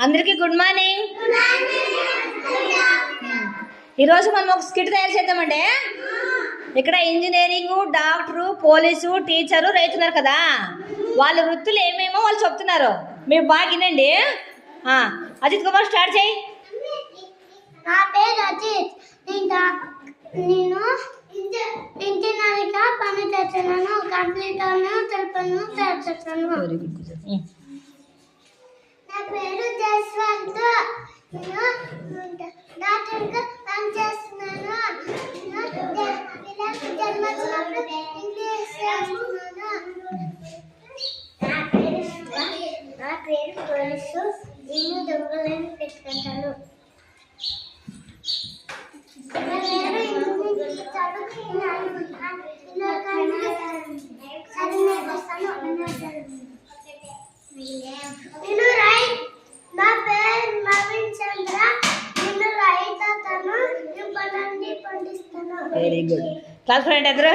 అందరికీ good morning. ఈరోజు మనం ఒక స్కిట్ తయారు చేద్దామండి. ఇక్కడ ఇంజనీరింగ్, డాక్టరు, పోలీసు, టీచరు, రైతున్నారు కదా, వాళ్ళ వృత్తులు ఏమేమో వాళ్ళు చెప్తున్నారు. మీరు బాగా వినండి. అజిత్ కుమార్ స్టార్ట్ చేయి. నా పేరు అజిత్. నేను ఇంజనీరింగ్గా పని చేస్తున్నాను. కంప్యూటర్ను తెలుపును చేస్తున్నాను. నా పేరు జస్వంత్. నేను డాక్టర్గా పని చేస్తున్నాను. పిల్లలకు జన్మచ్చినప్పుడు ఇంగ్లీష్ చేస్తున్నాను. నా పేరు పోలీసు. నేను దొంగలను పెట్టుకుంటాను. నా పేరు నవీన్ చంద్ర. నేను రైతు. పండిస్తాను. Very good. క్లాస్ ఫ్రెండ్ ఎదురు